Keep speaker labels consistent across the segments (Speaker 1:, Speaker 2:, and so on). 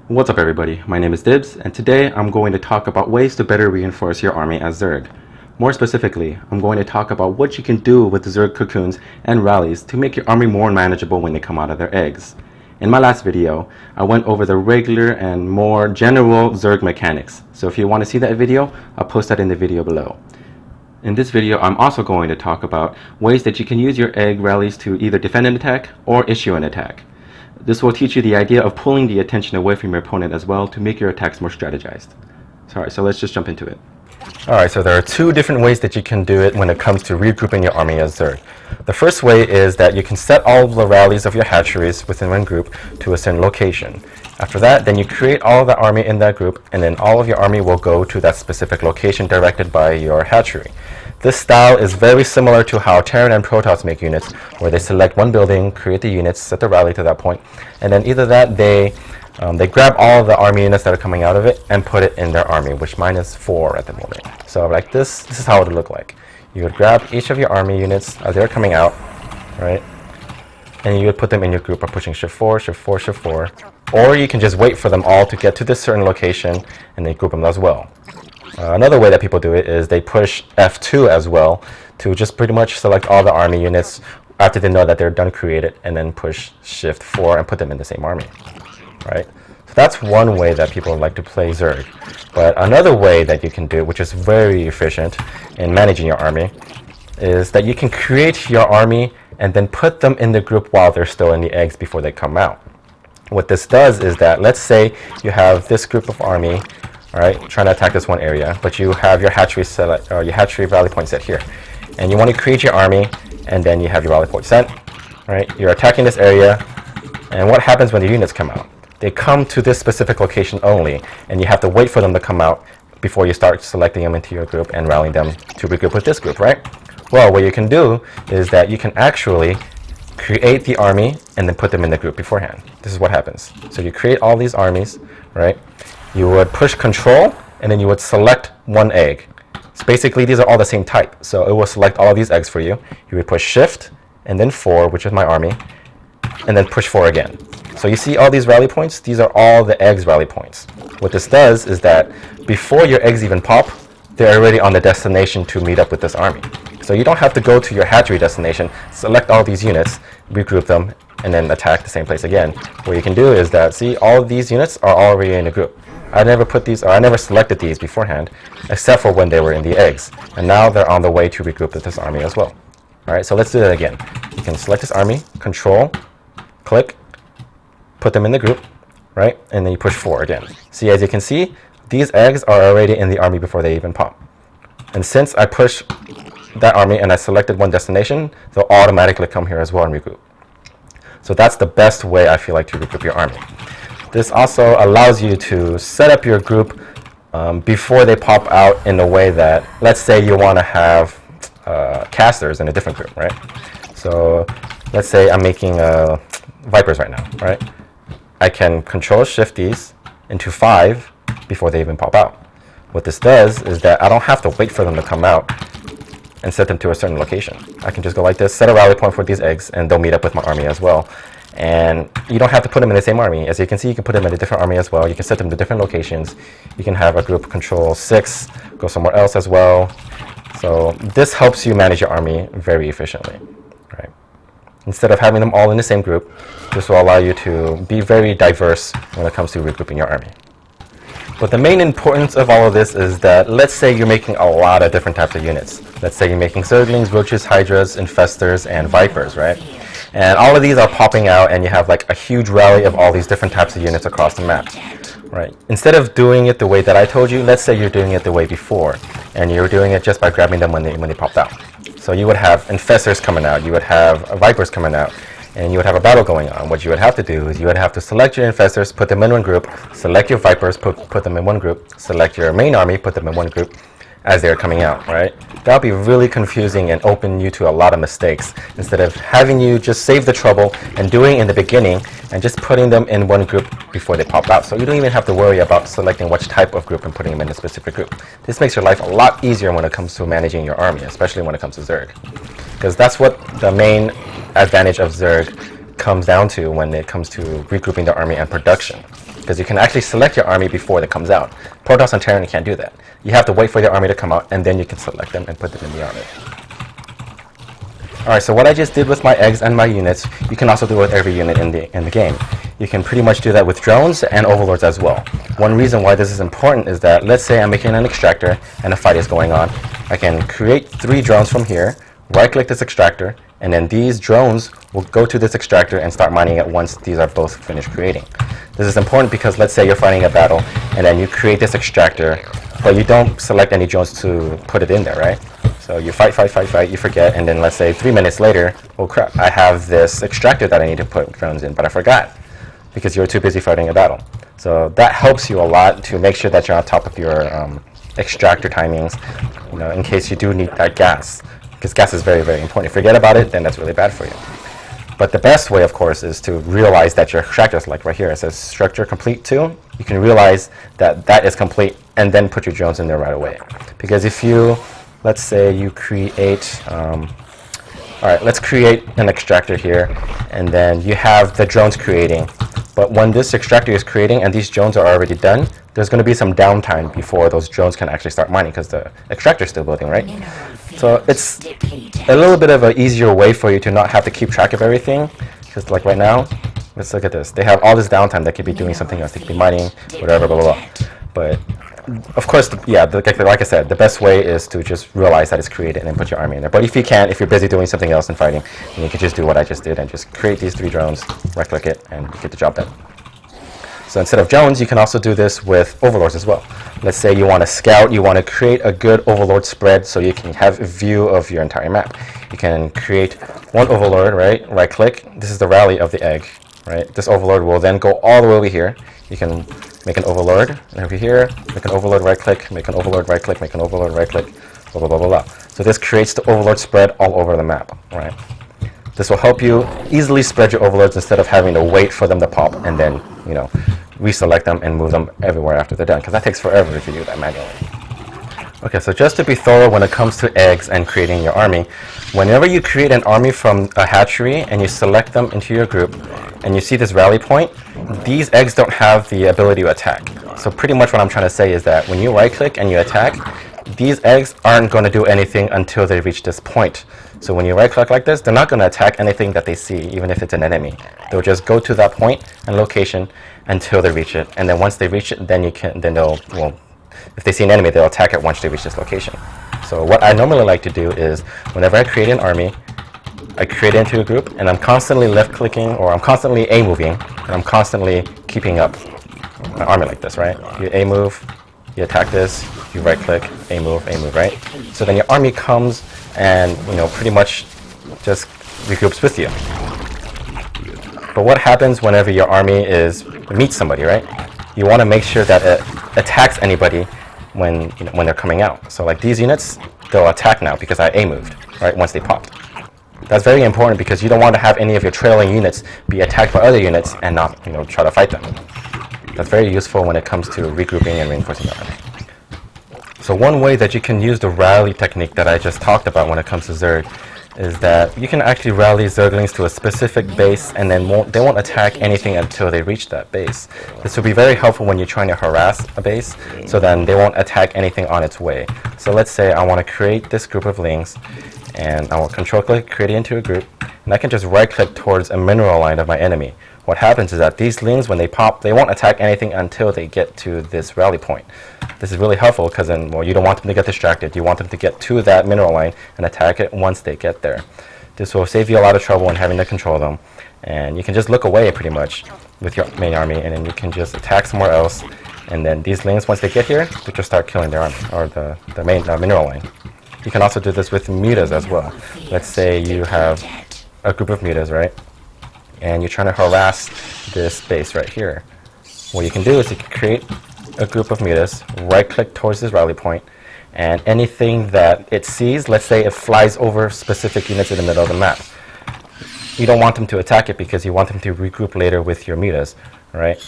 Speaker 1: What's up everybody, my name is Dibz, and today I'm going to talk about ways to better reinforce your army as Zerg. More specifically, I'm going to talk about what you can do with the Zerg cocoons and rallies to make your army more manageable when they come out of their eggs. In my last video, I went over the regular and more general Zerg mechanics, so if you want to see that video, I'll post that in the video below. In this video, I'm also going to talk about ways that you can use your egg rallies to either defend an attack or issue an attack. This will teach you the idea of pulling the attention away from your opponent as well to make your attacks more strategized. Alright, so let's just jump into it. Alright, so there are two different ways that you can do it when it comes to regrouping your army as Zerg. The first way is that you can set all of the rallies of your hatcheries within one group to a certain location. After that, then you create all of the army in that group, and then all of your army will go to that specific location directed by your hatchery. This style is very similar to how Terran and Protoss make units, where they select one building, create the units, set the rally to that point, and then either that they grab all of the army units that are coming out of it and put it in their army, which mine is 4 at the moment. So like this is how it would look like. You would grab each of your army units as they're coming out, right? And you would put them in your group by pushing shift 4, shift 4, shift 4. Or you can just wait for them all to get to this certain location and then group them as well. Another way that people do it is they push F2 as well to just pretty much select all the army units after they know that they're done created, and then push shift 4 and put them in the same army, right? So that's one way that people like to play Zerg. But another way that you can do it, which is very efficient in managing your army, is that you can create your army and then put them in the group while they're still in the eggs before they come out. What this does is that, let's say you have this group of army, right, trying to attack this one area, but you have your hatchery select, or your hatchery rally point set here, and you want to create your army, and then you have your rally point set, right? You're attacking this area, and what happens when the units come out? They come to this specific location only, and you have to wait for them to come out before you start selecting them into your group and rallying them to regroup with this group, right? Well, what you can do is that you can actually create the army and then put them in the group beforehand. This is what happens. So you create all these armies, right? You would push control, and then you would select one egg. So basically, these are all the same type. So it will select all of these eggs for you. You would push shift, and then 4, which is my army, and then push 4 again. So you see all these rally points? These are all the eggs rally points. What this does is that before your eggs even pop, they're already on the destination to meet up with this army. So you don't have to go to your hatchery destination, select all these units, regroup them, and then attack the same place again. What you can do is that, see, all of these units are already in a group. I never selected these beforehand, except for when they were in the eggs. And now they're on the way to regroup with this army as well. Alright, so let's do that again. You can select this army, control, click, put them in the group, right? And then you push 4 again. See, as you can see, these eggs are already in the army before they even pop. And since I push that army and I selected one destination, they'll automatically come here as well and regroup. So that's the best way I feel like to regroup your army. This also allows you to set up your group before they pop out in a way that, let's say you want to have casters in a different group, right? So let's say I'm making Vipers right now, right? I can control shift these into 5 before they even pop out. What this does is that I don't have to wait for them to come out and set them to a certain location. I can just go like this, set a rally point for these eggs, and they'll meet up with my army as well. And you don't have to put them in the same army. As you can see, you can put them in a different army as well. You can set them to different locations. You can have a group control 6, go somewhere else as well. So this helps you manage your army very efficiently, right? Instead of having them all in the same group, this will allow you to be very diverse when it comes to regrouping your army. But the main importance of all of this is that, let's say you're making a lot of different types of units. Let's say you're making Zerglings, Roaches, Hydras, Infestors, and Vipers, right? And all of these are popping out, and you have like a huge rally of all these different types of units across the map, right? Instead of doing it the way that I told you, let's say you're doing it the way before, and you're doing it just by grabbing them when they popped out. So you would have Infestors coming out, you would have Vipers coming out, and you would have a battle going on. What you would have to do is you would have to select your Infestors, put them in one group, select your Vipers, put them in one group, select your main army, put them in one group as they're coming out, right? That would be really confusing and open you to a lot of mistakes, instead of having you just save the trouble and doing it in the beginning and just putting them in one group before they pop out. So you don't even have to worry about selecting which type of group and putting them in a specific group. This makes your life a lot easier when it comes to managing your army, especially when it comes to Zerg. Because that's what the main advantage of Zerg comes down to when it comes to regrouping the army and production. because you can actually select your army before it comes out. Protoss and Terran, you can't do that. You have to wait for your army to come out, and then you can select them and put them in the army. Alright, so what I just did with my eggs and my units, you can also do with every unit in the game. You can pretty much do that with drones and overlords as well. One reason why this is important is that, let's say I'm making an extractor and a fight is going on. I can create 3 drones from here, right-click this extractor, and then these drones will go to this extractor and start mining it once these are both finished creating. This is important because let's say you're fighting a battle and then you create this extractor, but you don't select any drones to put it in there, right? So you fight, you forget, and then let's say 3 minutes later, oh crap, I have this extractor that I need to put drones in, but I forgot because you're too busy fighting a battle. So that helps you a lot to make sure that you're on top of your extractor timings, you know, in case you do need that gas, because gas is very, very important. If you forget about it, then that's really bad for you. But the best way, of course, is to realize that your extractor is like right here. It says structure complete 2. You can realize that that is complete and then put your drones in there right away. Because if you, let's say you create, alright, let's create an extractor here, and then you have the drones creating. But when this extractor is creating and these drones are already done, there's going to be some downtime before those drones can actually start mining because the extractor is still building, right? So it's a little bit of an easier way for you to not have to keep track of everything. Because like right now, let's look at this. They have all this downtime. They could be doing something else. They could be mining, whatever, blah, blah, blah. But of course, like I said, the best way is to just realize that it's created and then put your army in there. But if you can't, if you're busy doing something else and fighting, then you can just do what I just did and just create these 3 drones, right-click it, and get the job done. So instead of drones, you can also do this with overlords as well. Let's say you want to scout, you want to create a good overlord spread so you can have a view of your entire map. You can create one overlord, right? Right-click. This is the rally of the egg, right? This overlord will then go all the way over here. You can make an overlord, and over here, make an overlord, right-click, make an overlord, right-click, make an overlord, right-click, blah, blah, blah, blah, blah. So this creates the overlord spread all over the map, right? This will help you easily spread your overlords instead of having to wait for them to pop and then, you know, reselect them and move them everywhere after they're done, because that takes forever if you do that manually. Okay, so just to be thorough when it comes to eggs and creating your army, whenever you create an army from a hatchery and you select them into your group and you see this rally point, these eggs don't have the ability to attack. So pretty much what I'm trying to say is that when you right-click and you attack, these eggs aren't going to do anything until they reach this point. So when you right-click like this, they're not going to attack anything that they see, even if it's an enemy. They'll just go to that point and location until they reach it. And then once they reach it, then they'll, well, if they see an enemy, they'll attack it once they reach this location. So what I normally like to do is, whenever I create an army, I create it into a group, and I'm constantly left-clicking, or I'm constantly A-moving, and I'm constantly keeping up my army like this, right? You A-move, you attack this, you right-click, A-move, right? So then your army comes and, you know, pretty much just regroups with you. But what happens whenever your army meets somebody, right? You want to make sure that it attacks anybody when they're coming out. So like these units, they'll attack now because I A-moved, right, once they popped. That's very important because you don't want to have any of your trailing units be attacked by other units and not, you know, try to fight them. That's very useful when it comes to regrouping and reinforcing your army. So one way that you can use the rally technique that I just talked about when it comes to Zerg is that you can actually rally Zerglings to a specific base, and then they won't attack anything until they reach that base. This will be very helpful when you're trying to harass a base, so then they won't attack anything on its way. So let's say I want to create this group of lings, and I will control-click, create it into a group, and I can just right-click towards a mineral line of my enemy. What happens is that these lings, when they pop, they won't attack anything until they get to this rally point. This is really helpful because then, well, you don't want them to get distracted. You want them to get to that mineral line and attack it once they get there. This will save you a lot of trouble in having to control them. And you can just look away pretty much with your main army, and then you can just attack somewhere else. And then these lings, once they get here, they just start killing their army, or the main mineral line. You can also do this with mutas as well. Let's say you have a group of mutas, right? And you're trying to harass this base right here. What you can do is you can create a group of mutas, right-click towards this rally point, and anything that it sees, let's say it flies over specific units in the middle of the map. You don't want them to attack it because you want them to regroup later with your mutas, right?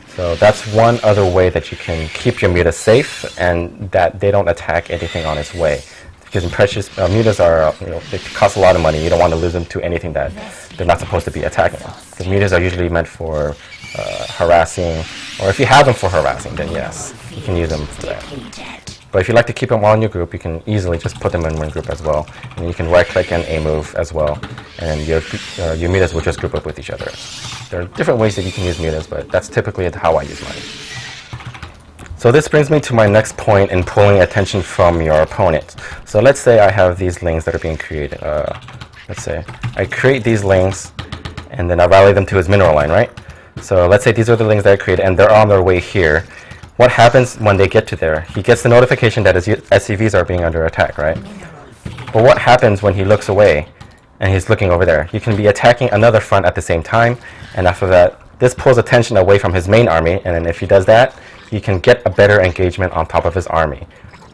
Speaker 1: So that's one other way that you can keep your mutas safe and that they don't attack anything on its way. Because in precious mutas are, they cost a lot of money. You don't want to lose them to anything that they're not supposed to be attacking. Because mutas are usually meant for harassing, or if you have them for harassing, then yes, you can use them for that. But if you like to keep them all in your group, you can easily just put them in one group as well. And you can right-click and A-move as well, and your mutas will just group up with each other. There are different ways that you can use mutas, but that's typically how I use mine. So this brings me to my next point in pulling attention from your opponent. So let's say I have these links that are being created. Let's say I create these links, and then I rally them to his mineral line, right? So let's say these are the links that I created, and they're on their way here. What happens when they get to there? He gets the notification that his SCVs are being under attack, right? But what happens when he looks away and he's looking over there? He can be attacking another front at the same time, and after that, this pulls attention away from his main army, and then if he does that, he can get a better engagement on top of his army.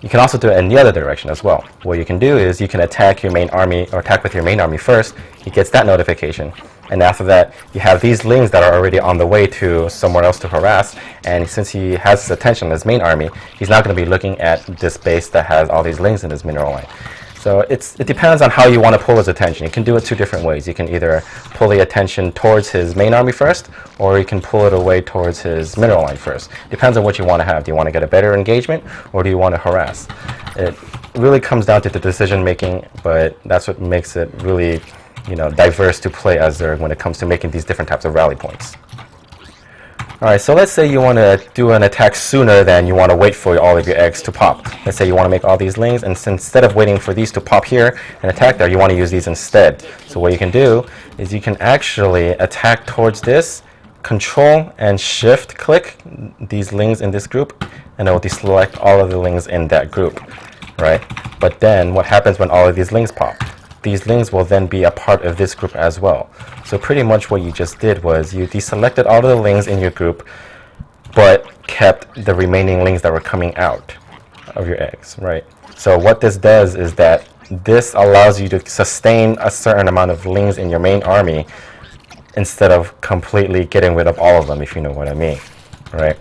Speaker 1: You can also do it in the other direction as well. What you can do is you can attack your main army, or attack with your main army first. He gets that notification, and after that, you have these lings that are already on the way to somewhere else to harass, and since he has his attention on his main army, he's not going to be looking at this base that has all these lings in his mineral line. So it depends on how you want to pull his attention. You can do it two different ways. You can either pull the attention towards his main army first, or you can pull it away towards his mineral line first. Depends on what you want to have. Do you want to get a better engagement, or do you want to harass? It really comes down to the decision making, but that's what makes it really, diverse to play as Zerg when it comes to making these different types of rally points. Alright, so let's say you want to do an attack sooner than you want to wait for all of your eggs to pop. Let's say you want to make all these lings, and instead of waiting for these to pop here and attack there, you want to use these instead. So what you can do is you can actually attack towards this, control and shift click these lings in this group, and it will deselect all of the lings in that group, right? But then what happens when all of these lings pop? These lings will then be a part of this group as well. So pretty much what you just did was you deselected all of the lings in your group, but kept the remaining lings that were coming out of your eggs, right? So what this does is that this allows you to sustain a certain amount of lings in your main army instead of completely getting rid of all of them, if you know what I mean, right?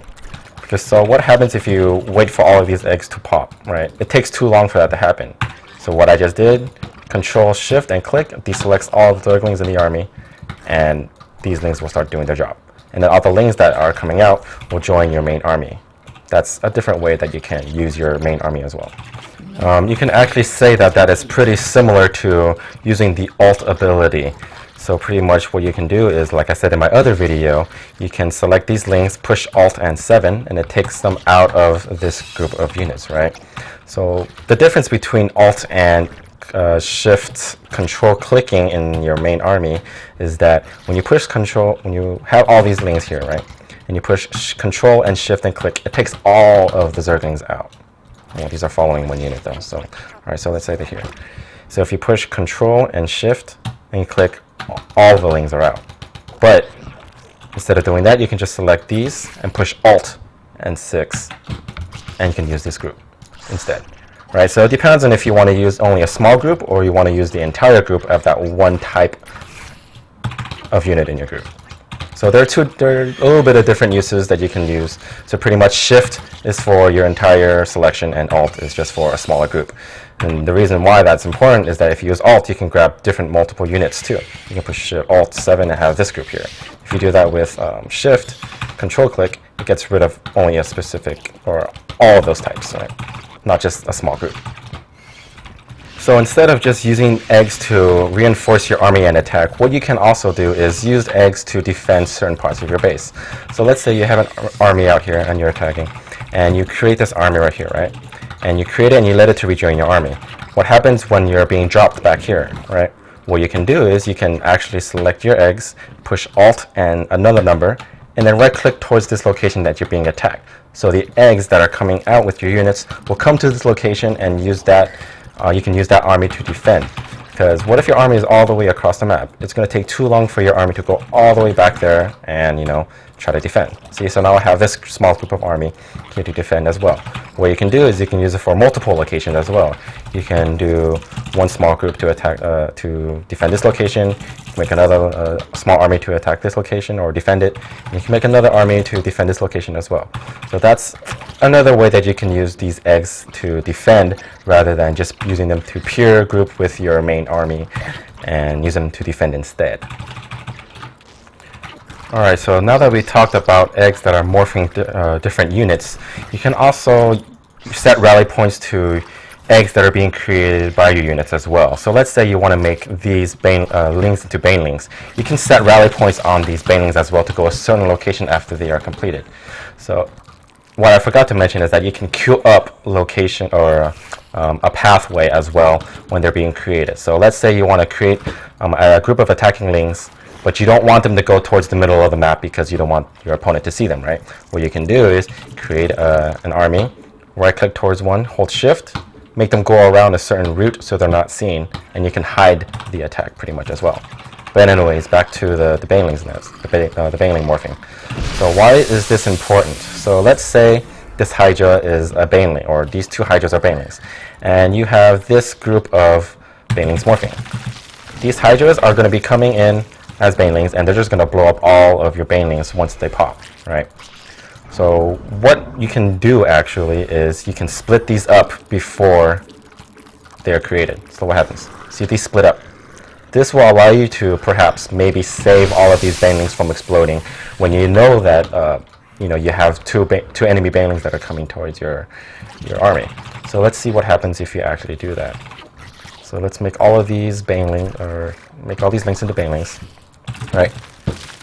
Speaker 1: Because so what happens if you wait for all of these eggs to pop, right? It takes too long for that to happen. So what I just did, Control, Shift, and click, deselects all the Zerglings in the army, and these lings will start doing their job. And then all the lings that are coming out will join your main army. That's a different way that you can use your main army as well. You can actually say that that is pretty similar to using the Alt ability. So pretty much what you can do is, like I said in my other video, you can select these lings, push Alt and 7, and it takes them out of this group of units, right? So the difference between Alt and Shift Control clicking in your main army is that when you push Control, when you have all these lings here, right, and you push Control and Shift and click, it takes all of the Zerglings out. Yeah, these are following one unit though. So, all right, so let's say they're here. So if you push Control and Shift and you click, all the lings are out. But instead of doing that, you can just select these and push Alt and 6, and you can use this group instead. Right, so it depends on if you want to use only a small group or you want to use the entire group of that one type of unit in your group. So there are a little bit of different uses that you can use. So pretty much Shift is for your entire selection and Alt is just for a smaller group. And the reason why that's important is that if you use Alt, you can grab different multiple units too. You can push Alt 7 and have this group here. If you do that with Shift, Control click, it gets rid of only a specific or all of those types, right? Not just a small group. So instead of just using eggs to reinforce your army and attack, what you can also do is use eggs to defend certain parts of your base. So let's say you have an army out here and you're attacking, and you create this army right here, right? And you create it and you let it to rejoin your army. What happens when you're being dropped back here, right? What you can do is you can actually select your eggs, push Alt and another number, and then right-click towards this location that you're being attacked. So the eggs that are coming out with your units will come to this location and use that. You can use that army to defend. Because what if your army is all the way across the map? It's going to take too long for your army to go all the way back there and, try to defend. See, so now I have this small group of army here to defend as well. What you can do is you can use it for multiple locations as well. You can do one small group to attack, to defend this location. You can make another small army to attack this location or defend it. And you can make another army to defend this location as well. So that's another way that you can use these eggs to defend rather than just using them to pure group with your main army and use them to defend instead. Alright, so now that we talked about eggs that are morphing different units, you can also set rally points to eggs that are being created by your units as well. So let's say you want to make these lings into banelings. You can set rally points on these banelings as well to go a certain location after they are completed. So what I forgot to mention is that you can queue up location or a pathway as well when they're being created. So let's say you want to create a group of attacking lings, but you don't want them to go towards the middle of the map because you don't want your opponent to see them, right? What you can do is create an army, right-click towards one, hold shift, make them go around a certain route so they're not seen, and you can hide the attack pretty much as well. But anyways, back to the banelings now, the baneling morphing. So why is this important? So let's say this Hydra is a baneling, or these two Hydras are banelings, and you have this group of banelings morphing. These Hydras are going to be coming in as banelings, and they're just going to blow up all of your banelings once they pop, right? So what you can do actually is you can split these up before they are created. So what happens? See these split up. This will allow you to perhaps maybe save all of these banelings from exploding when you know that you have two enemy banelings that are coming towards your army. So let's see what happens if you actually do that. So let's make all of these make all these links into banelings. Right?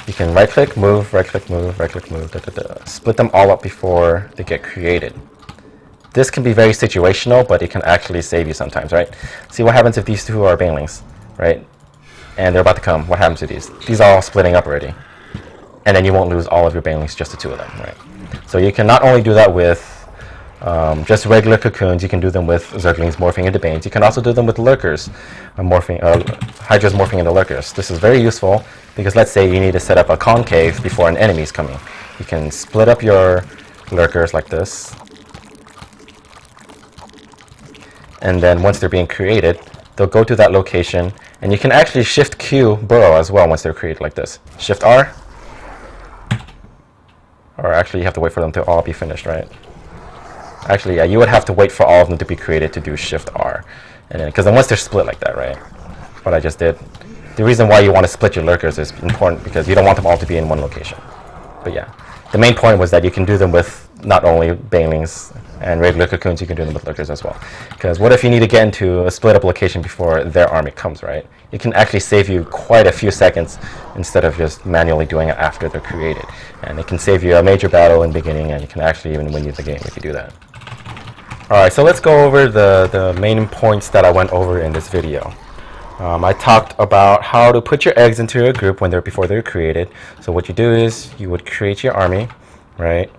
Speaker 1: You can right-click, move, right-click, move, right-click, move, split them all up before they get created. This can be very situational, but it can actually save you sometimes, right? See what happens if these two are banelings, right? And they're about to come. What happens to these? These are all splitting up already. And then you won't lose all of your banelings, just the two of them, right? So you can not only do that with just regular cocoons, you can do them with Zerglings morphing into Banes. You can also do them with lurkers, Hydras morphing into lurkers. This is very useful because let's say you need to set up a concave before an enemy is coming. You can split up your lurkers like this. And then once they're being created, they'll go to that location, and you can actually Shift Q burrow as well once they're created like this. Shift R. Or actually you have to wait for them to all be finished, right? Actually, yeah, you would have to wait for all of them to be created to do Shift R. And then, because then once they're split like that, right? What I just did. The reason why you want to split your lurkers is important because you don't want them all to be in one location. But yeah, the main point was that you can do them with not only banelings and regular cocoons, you can do them with lurkers as well. Because what if you need to get into a split up location before their army comes, right? It can actually save you quite a few seconds instead of just manually doing it after they're created. And it can save you a major battle in the beginning, and you can actually even win you the game if you do that. Alright, so let's go over the main points that I went over in this video. I talked about how to put your eggs into a group before they're created. So what you do is you would create your army, right,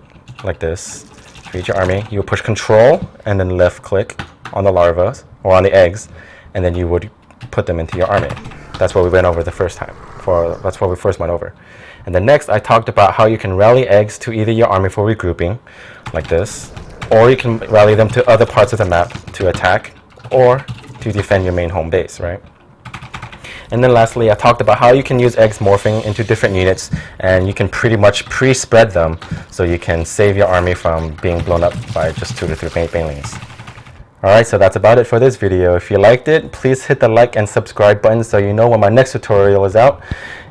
Speaker 1: like this. Create your army. You would push Control and then left click on the larvae or on the eggs, and then you would put them into your army. That's what we went over the first time. That's what we first went over. And then next, I talked about how you can rally eggs to either your army for regrouping, like this, or you can rally them to other parts of the map to attack or to defend your main home base, right? And then lastly, I talked about how you can use eggs morphing into different units, and you can pretty much pre-spread them so you can save your army from being blown up by just 2 to 3 banelings. Alright, so that's about it for this video. If you liked it, please hit the like and subscribe button so you know when my next tutorial is out.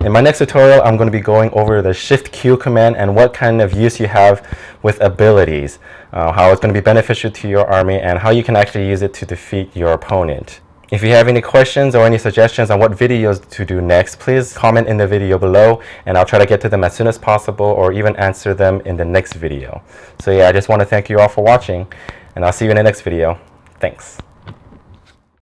Speaker 1: In my next tutorial, I'm going to be going over the Shift Q command and what kind of use you have with abilities, how it's going to be beneficial to your army, and how you can actually use it to defeat your opponent. If you have any questions or any suggestions on what videos to do next, please comment in the video below, and I'll try to get to them as soon as possible or even answer them in the next video. So yeah, I just want to thank you all for watching, and I'll see you in the next video. Thanks.